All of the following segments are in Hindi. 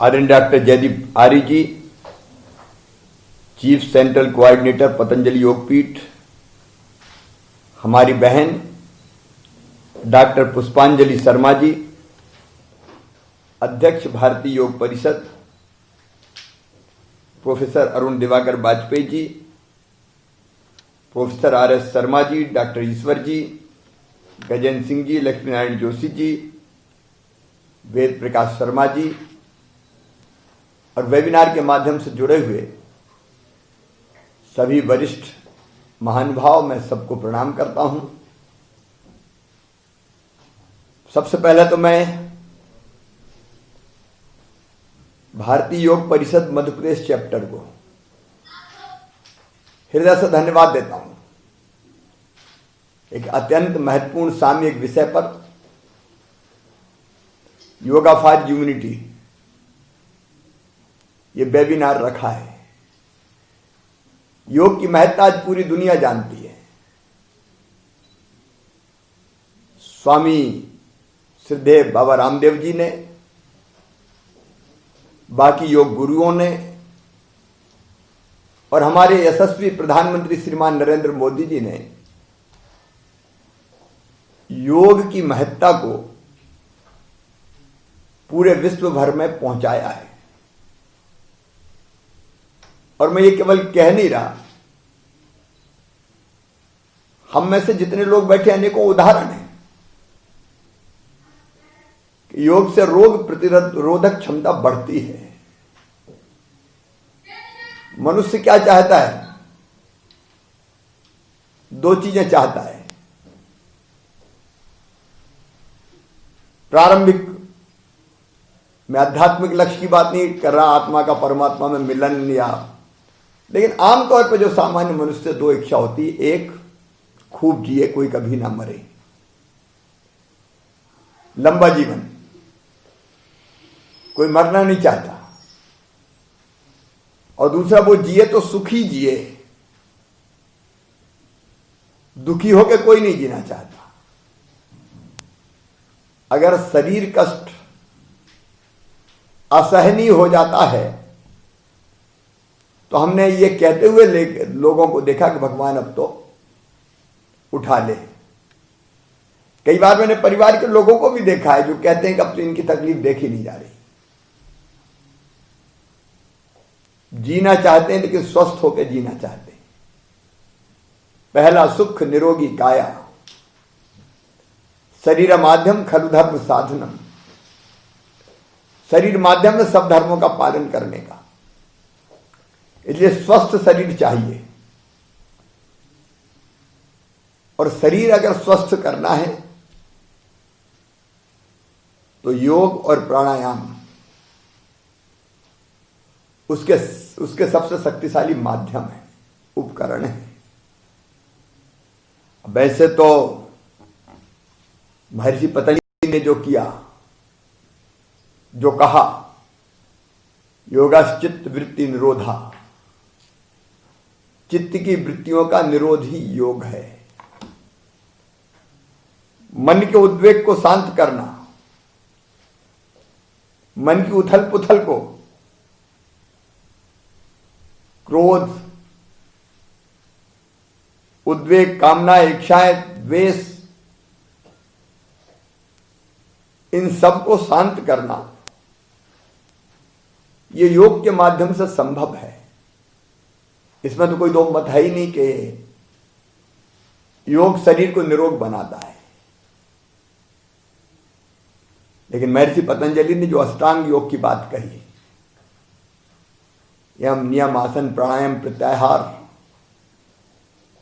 आदरणीय doctor Jaideep Arya ji, chief central coordinator Patanjali Yogpeeth, हमारी बहन डॉक्टर पुष्पांजलि शर्मा जी, अध्यक्ष भारतीय योग परिषद professor Arun Diwakar Vajpayee ji, professor RS. Sharma ji, doctor ईश्वर जी, गजेंद्र सिंह जी, लक्ष्मी नारायण जोशी जी, वेद प्रकाश शर्मा जी और वेबिनार के माध्यम से जुड़े हुए सभी वरिष्ठ महानुभाव, मैं सबको प्रणाम करता हूं। सबसे पहले तो मैं भारतीय योग परिषद मध्य प्रदेश चैप्टर को हृदय से धन्यवाद देता हूं। एक अत्यंत महत्वपूर्ण सामयिक विषय पर योगा फॉर यूनिटी ये वेबिनार रखा है। योग की महत्ता आज पूरी दुनिया जानती है। स्वामी श्रीदेव बाबा रामदेव जी ने, बाकी योग गुरुओं ने और हमारे यशस्वी प्रधानमंत्री श्रीमान नरेंद्र मोदी जी ने योग की महत्ता को पूरे विश्व भर में पहुंचाया है। और मैं ये केवल कह नहीं रहा, हम में से जितने लोग बैठे अनेकों उदाहरण हैं कि योग से रोग प्रतिरोधक क्षमता बढ़ती है। मनुष्य क्या चाहता है? दो चीजें चाहता है। प्रारंभिक, मैं आध्यात्मिक लक्ष्य की बात नहीं कर रहा, आत्मा का परमात्मा में मिलन या, लेकिन आमतौर पर जो सामान्य मनुष्य से दो इच्छा होती है। एक, खूब जिए, कोई कभी ना मरे, लंबा जीवन, कोई मरना नहीं चाहता। और दूसरा, वो जिए तो सुखी जिए, दुखी होकर कोई नहीं जीना चाहता। अगर शरीर कष्ट असहनीय हो जाता है तो हमने ये कहते हुए लोगों को देखा कि भगवान अब तो उठा ले। कई बार मैंने परिवार के लोगों को भी देखा है जो कहते हैं कि अब तो इनकी तकलीफ देखी नहीं जा रही। जीना चाहते हैं लेकिन स्वस्थ होकर जीना चाहते हैं। पहला सुख निरोगी काया, शरीर माध्यम खलु धर्म साधनम, शरीर माध्यम में सब धर्मों का पालन करने का। इसलिए स्वस्थ शरीर चाहिए, और शरीर अगर स्वस्थ करना है तो योग और प्राणायाम उसके सबसे शक्तिशाली माध्यम है, उपकरण है। वैसे तो महर्षि पतंजलि ने जो किया, जो कहा, योगाश्चित्त वृत्ति निरोधा, चित्त की वृत्तियों का निरोध ही योग है। मन के उद्वेग को शांत करना, मन की उथल पुथल को, क्रोध, उद्वेग, कामना, इच्छाएं, द्वेष, इन सब को शांत करना, ये योग के माध्यम से संभव है। इसमें तो कोई दो मत है ही नहीं कि योग शरीर को निरोग बनाता है। लेकिन महर्षि पतंजलि ने जो अष्टांग योग की बात कही, यम नियम आसन प्राणायाम प्रत्याहार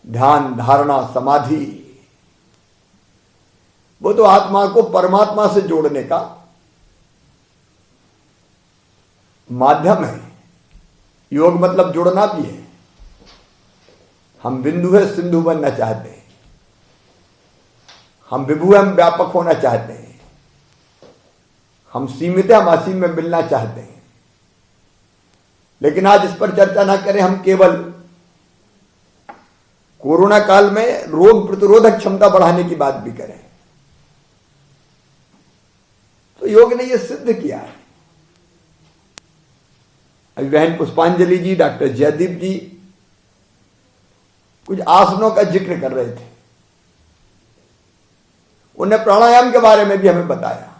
ध्यान धारणा समाधि, वो तो आत्मा को परमात्मा से जोड़ने का माध्यम है। योग मतलब जुड़ना भी है। हम बिंदु है सिंधु बनना चाहते हैं, हम विभु हम व्यापक होना चाहते हैं, हम सीमित हम असीम में मिलना चाहते हैं। लेकिन आज इस पर चर्चा ना करें, हम केवल कोरोना काल में रोग प्रतिरोधक क्षमता बढ़ाने की बात भी करें। तो योग ने यह सिद्ध किया है अभी बहन पुष्पांजलि जी, डॉक्टर जयदीप जी कुछ आसनों का जिक्र कर रहे थे। उन्हें प्राणायाम के बारे में भी हमें बताया।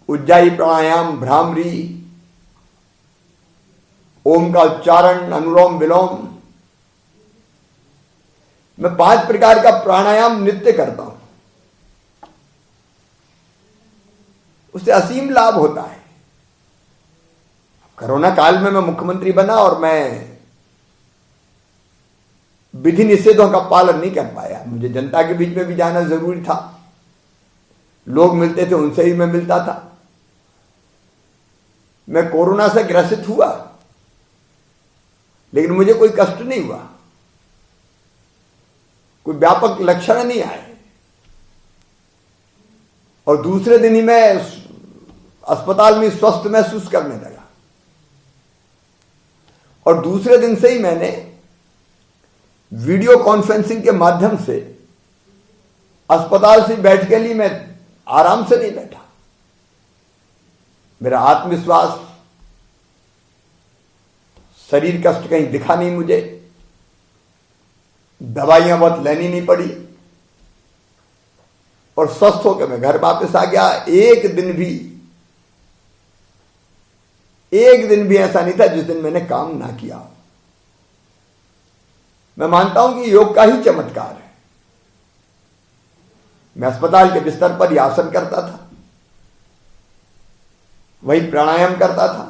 उज्जाई प्राणायाम, भ्रामरी, ओम का उच्चारण, अनुलोम विलोम। मैं 5 प्रकार का प्राणायाम नित्य करता हूं, उससे असीम लाभ होता है। कोरोना काल में मैं मुख्यमंत्री बना और मैं विधि निषेधों का पालन नहीं कर पाया। मुझे जनता के बीच में भी जाना जरूरी था, लोग मिलते थे उनसे ही मैं मिलता था। मैं कोरोना से ग्रसित हुआ लेकिन मुझे कोई कष्ट नहीं हुआ, कोई व्यापक लक्षण नहीं आए। और दूसरे दिन ही मैं अस्पताल में स्वस्थ महसूस करने लगा। और दूसरे दिन से ही मैंने वीडियो कॉन्फ्रेंसिंग के माध्यम से अस्पताल से बैठ के लिए मैं आराम से नहीं बैठा। मेरा आत्मविश्वास, शरीर कष्ट कहीं दिखा नहीं मुझे, दवाइयां बहुत लेनी नहीं पड़ी और स्वस्थ होकर मैं घर वापस आ गया। एक दिन भी ऐसा नहीं था जिस दिन मैंने काम ना किया हो। मैं मानता हूं कि योग का ही चमत्कार है। मैं अस्पताल के बिस्तर पर ही आसन करता था, वही प्राणायाम करता था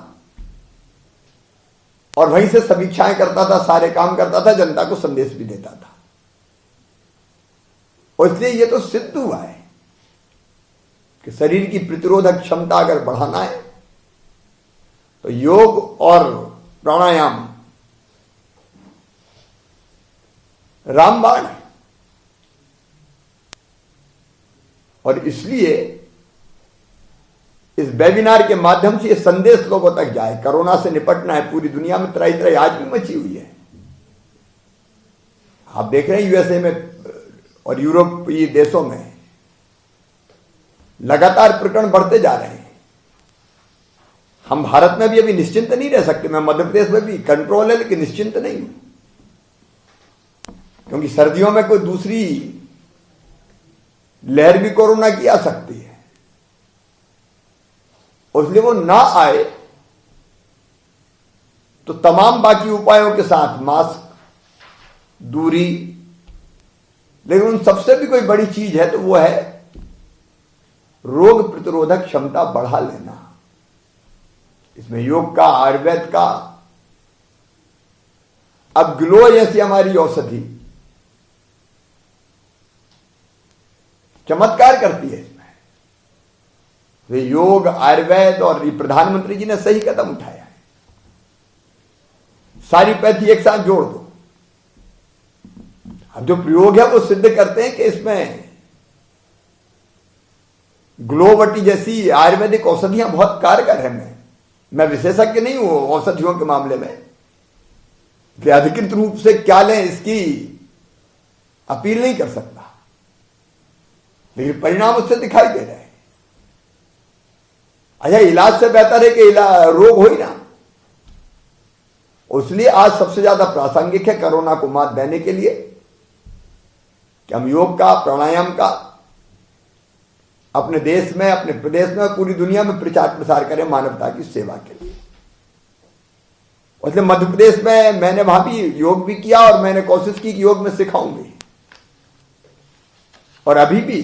और वहीं से समीक्षाएं करता था, सारे काम करता था, जनता को संदेश भी देता था। और इसलिए यह तो सिद्ध हुआ है कि शरीर की प्रतिरोधक क्षमता अगर बढ़ाना है तो योग और प्राणायाम रामबाण है। और इसलिए इस वेबिनार के माध्यम से यह संदेश लोगों तक जाए, कोरोना से निपटना है। पूरी दुनिया में त्राही त्राही आज भी मची हुई है। आप देख रहे हैं यूएसए में और यूरोपीय देशों में लगातार प्रकरण बढ़ते जा रहे हैं। हम भारत में भी अभी निश्चिंत नहीं रह सकते। मैं मध्य प्रदेश में भी कंट्रोल है लेकिन निश्चिंत नहीं हूं, क्योंकि सर्दियों में कोई दूसरी लहर भी कोरोना की आ सकती है। और इसलिए वो ना आए तो तमाम बाकी उपायों के साथ मास्क, दूरी, लेकिन उन सबसे भी कोई बड़ी चीज है तो वो है रोग प्रतिरोधक क्षमता बढ़ा लेना। इसमें योग का, आयुर्वेद का, अब ग्लो जैसी हमारी औषधि चमत्कार करती है। इसमें वे योग, आयुर्वेद और प्रधानमंत्री जी ने सही कदम उठाया है। सारी पैथी एक साथ जोड़ दो। अब जो प्रयोग है वो सिद्ध करते हैं कि इसमें ग्लोवटी जैसी आयुर्वेदिक औषधियां बहुत कारगर है। मैं विशेषज्ञ नहीं हूं औषधियों के मामले में, कि अधिकृत रूप से क्या लें इसकी अपील नहीं कर सकता, लेकिन परिणाम उससे दिखाई दे रहे हैं। अच्छा, इलाज से बेहतर है कि रोग हो ही ना। इसलिए आज सबसे ज्यादा प्रासंगिक है कोरोना को मात देने के लिए कि हम योग का, प्राणायाम का अपने देश में, अपने प्रदेश में और पूरी दुनिया में प्रचार प्रसार करें मानवता की सेवा के लिए। इसलिए मध्य प्रदेश में मैंने वहां भी योग भी किया और मैंने कोशिश की कि योग में सिखाऊं भी। और अभी भी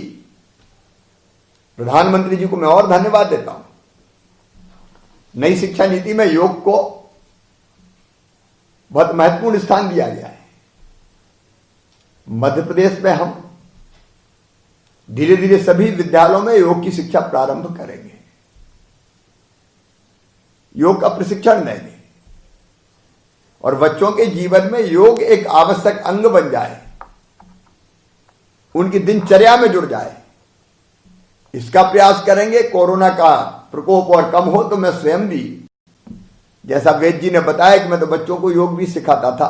प्रधानमंत्री जी को मैं और धन्यवाद देता हूं। नई शिक्षा नीति में योग को बहुत महत्वपूर्ण स्थान दिया गया है। मध्य प्रदेश में हम धीरे धीरे सभी विद्यालयों में योग की शिक्षा प्रारंभ करेंगे, योग का प्रशिक्षण देंगे और बच्चों के जीवन में योग एक आवश्यक अंग बन जाए, उनकी दिनचर्या में जुड़ जाए। इसका प्रयास करेंगे। कोरोना का प्रकोप और कम हो तो मैं स्वयं भी, जैसा वेद जी ने बताया कि मैं तो बच्चों को योग भी सिखाता था,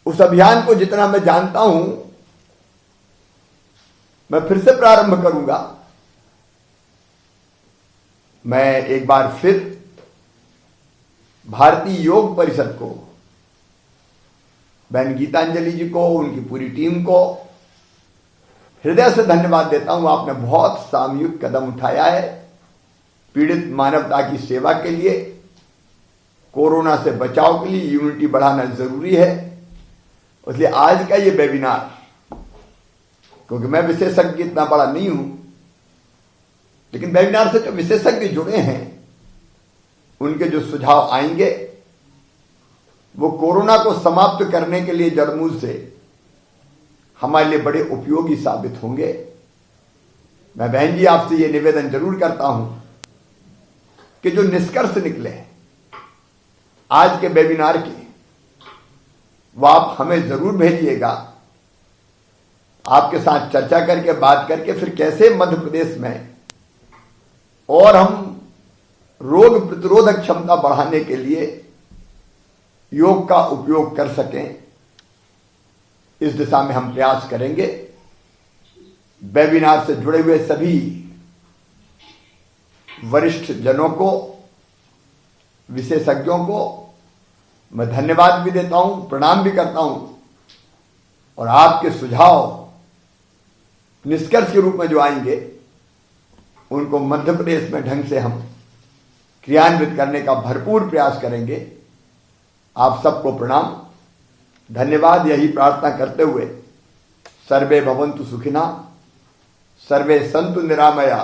उस अभियान को जितना मैं जानता हूं मैं फिर से प्रारंभ करूंगा मैं एक बार फिर भारतीय योग परिषद को, बहन गीतांजलि जी को, उनकी पूरी टीम को हृदय से धन्यवाद देता हूं। आपने बहुत सामूहिक कदम उठाया है पीड़ित मानवता की सेवा के लिए, कोरोना से बचाव के लिए। यूनिटी बढ़ाना जरूरी है, इसलिए आज का ये वेबिनार, क्योंकि मैं विशेषज्ञ इतना बड़ा नहीं हूं, लेकिन वेबिनार से जो विशेषज्ञ जुड़े हैं उनके जो सुझाव आएंगे वो कोरोना को समाप्त करने के लिए जड़मूल से हमारे लिए बड़े उपयोगी साबित होंगे। मैं बहन जी आपसे ये निवेदन जरूर करता हूं कि जो निष्कर्ष निकले आज के वेबिनार के, वो आप हमें जरूर भेजिएगा। आपके साथ चर्चा करके, बात करके, फिर कैसे मध्य प्रदेश में और हम रोग प्रतिरोधक क्षमता बढ़ाने के लिए योग का उपयोग कर सकें, इस दिशा में हम प्रयास करेंगे। वेबिनार से जुड़े हुए सभी वरिष्ठ जनों को, विशेषज्ञों को मैं धन्यवाद भी देता हूं, प्रणाम भी करता हूं, और आपके सुझाव निष्कर्ष के रूप में जो आएंगे उनको मध्य प्रदेश में ढंग से हम क्रियान्वित करने का भरपूर प्रयास करेंगे। आप सबको प्रणाम, धन्यवाद। यही प्रार्थना करते हुए सर्वे भवन्तु सुखिनः, सर्वे सन्तु निरामया,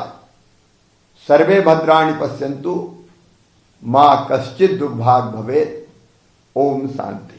सर्वे भद्राणि पश्यन्तु, मां कश्चित् दुर्भाग् भवेत्। ओम शांति।